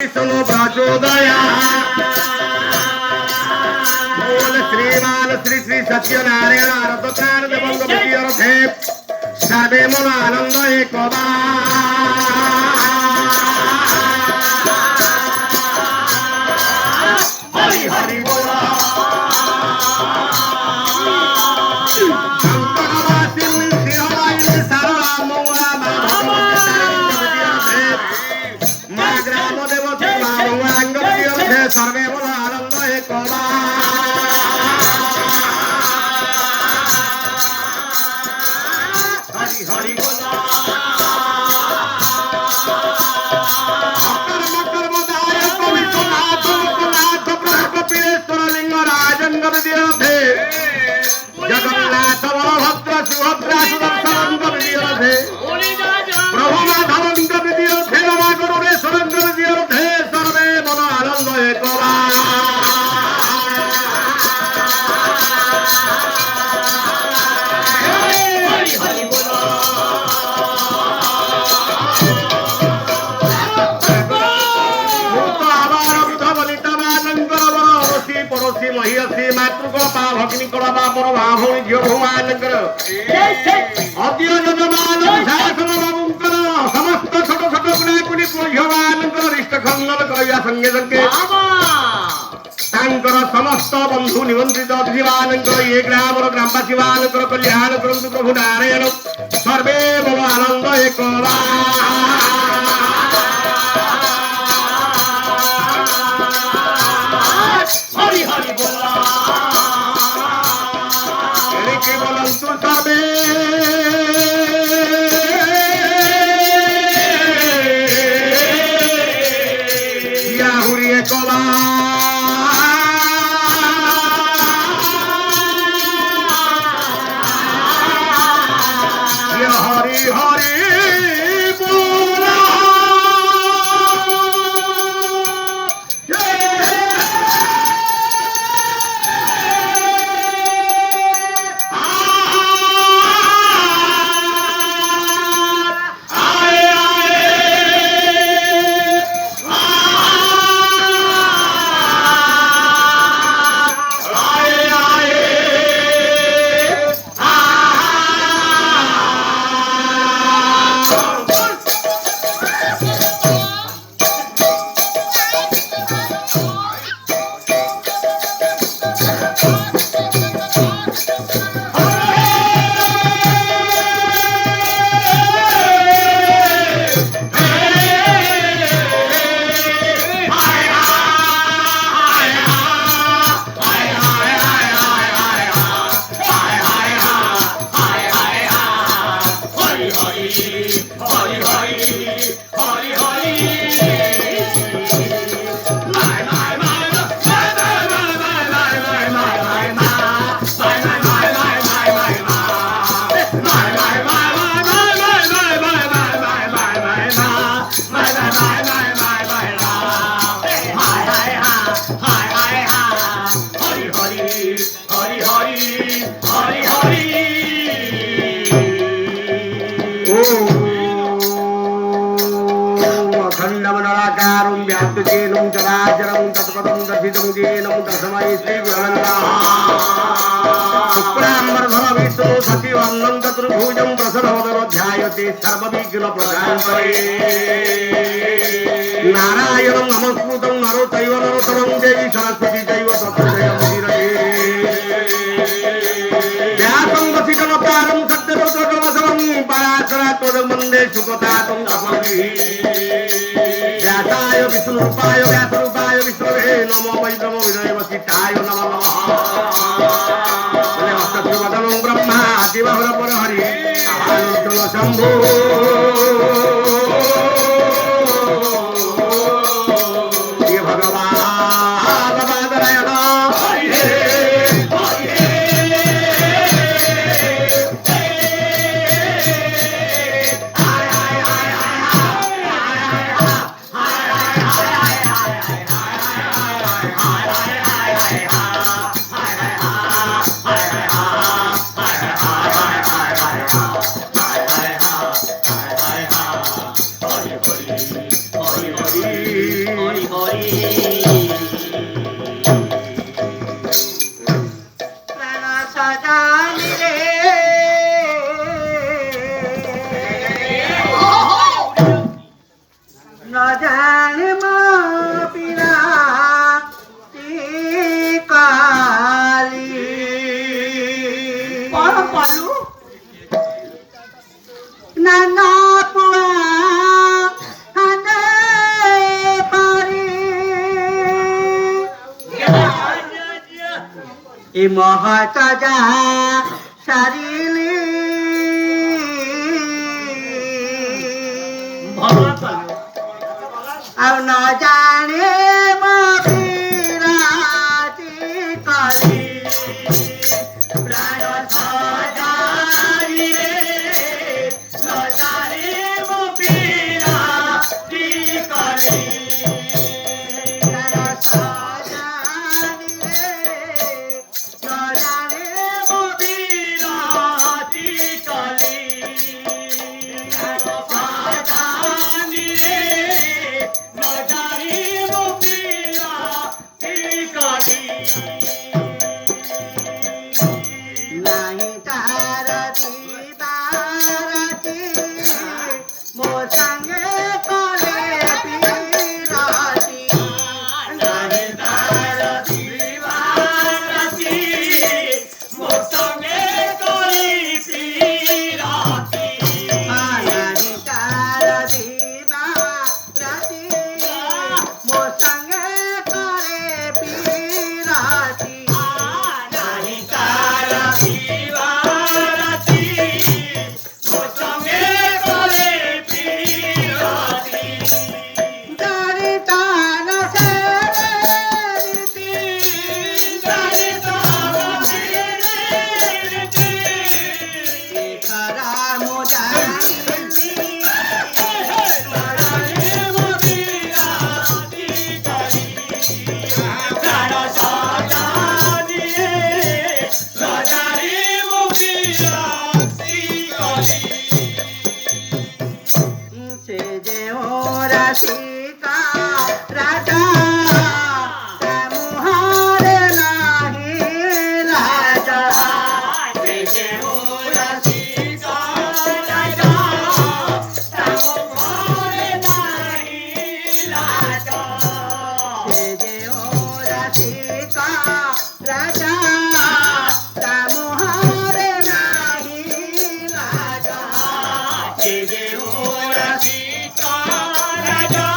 सुनो प्रचोदया बोल श्रीमान श्री श्री सत्यनारायण आरतकार देवंग विजयरथे सर्वे मन आनंद एकदा हरि हरि बोला सर्वे बोला आनंद एकदा हरि हरि बोला कर्मदाय पवित्रनाथ मुकुनाथ प्रभु कपिलेश्वर लिंग राजंग विद्याधे जगन्नाथ बलभद्र सुभद्रा सुदर्शन विद्याधे प्रभु माधवंग विद्याधे रमा गरुड़ेश्वर विद्याधे सर्वे बोला आनंद एकदा महिषी मातृकला भगिनीकला मोर भाई झील भौमानकर अद्य यजमान शासन बाबूंकर समस्त छोट छोट कुणाकुणी झीलमानकर इष्ट खंडन करवा संगे संगे समस्त बंधु निमंत्रित अतिथिमानकर ये ग्रामर ग्रामवासी मानकर कल्याण करंतु प्रभु नारायण सर्वे भव आनंद एकदा हरि हरि बोला के बोलंतु सर्वे या हुरी एकदा या हरि हरि अखंडमंडलाकारं व्याप्तजेनं चराचरं तत्पदं दर्शितं येनं तस्मै श्रीगुरवन्नमः शुक्राम्बरधर विष्णु सचिवन्नं चतुर्भुजं प्रसन्नवदनो ध्यायते सर्वविघ्नप्रशान्तये नारायणं नमस्कृतं नरो चैव नरोत्तमं देवी सरस्वती चैव तत्र जयमुदीरये व्यासं वसिष्ठनप्तारं सत्यवतोषवसवं पराशरात्वदमन्दे सुखतातं तपस्वी व्यासाय विष्णुरूपाय व्यासरूपाय विष्णवे नमो वै नमो विनयवसिष्ठाय नमः नमः ब्रह्मा दिवाहर पर हरि आलोचन शंभो ये भगवान नारायण ଏ ମହତ ଯାହା ସାରିଲି ଆଉ ନ ଜାଣେ ମୋ ବିରାଟି କଲି ପ୍ରାଣ ସଜାରିଲେ ନ ଜାଣେ ମୋ ବିରାଟି କଲି ପ୍ରାଣ ସଜାରିଲେ ନ ଜାଣେ ମୋ ବିରାଟି କଲି नहीं तार दीवारती मो संगे करे पीराती नहीं तार दीवारती मो संगे करे पीराती नहीं तार दीवारती मो संगे करे पीराती सीता राजा मुहारे नहीं राजा सीता राजा मुहारे नहीं राजा सीता राजा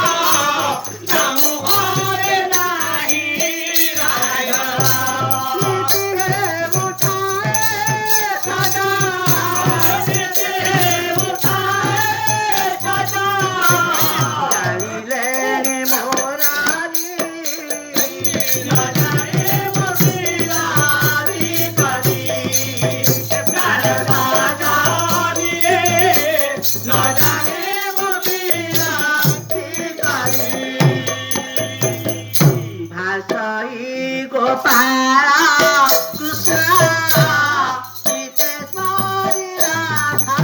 मुहारे नहीं राजा गोपाला कृष्ण सीतेश्वरी राधा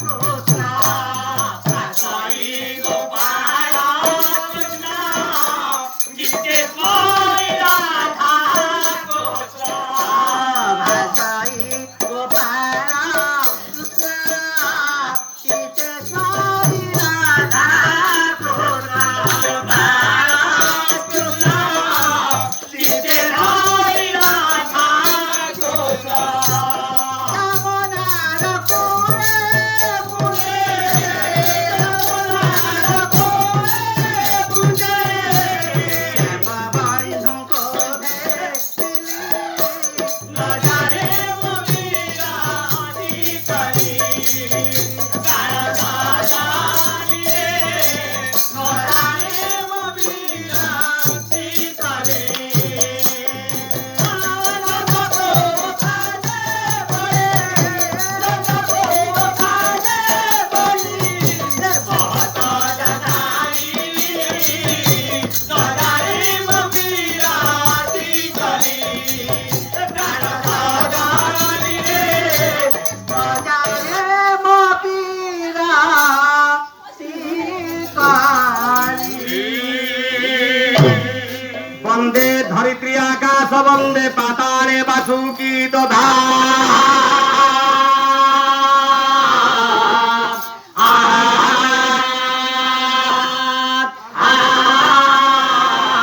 कृष्ण गोपाला कृष्ण सीतेश्वरी राधा कृष्ण गोपाला कृष्ण सीतेश्वरी राधा वंदे धरित्री आकाश वंदे पाताले वासुकी दधा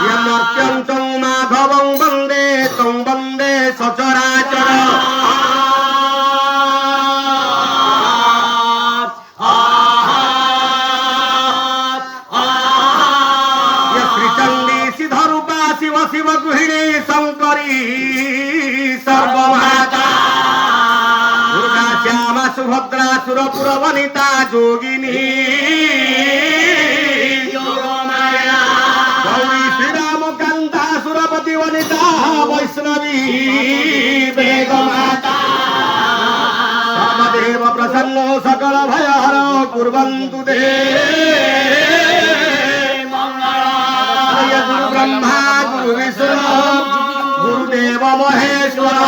यमर्त्यन्तं माधवं वंदे तं वंदे सचराचर शिव शिव गृहिणी शंकरी सर्वमाता दुर्गा श्यामा सुभद्रा सुरपुर वनिता जोगिनी योगमाया गौरी श्रीराम कांता सुरपति वनिता वैष्णवी वेगमाता सर्वदेव प्रसन्नो सकल भयहर कुर्वन्तु ते मंगलम्। गुरु ब्रह्मा गुरु विष्णु गुरुदेव महेश्वर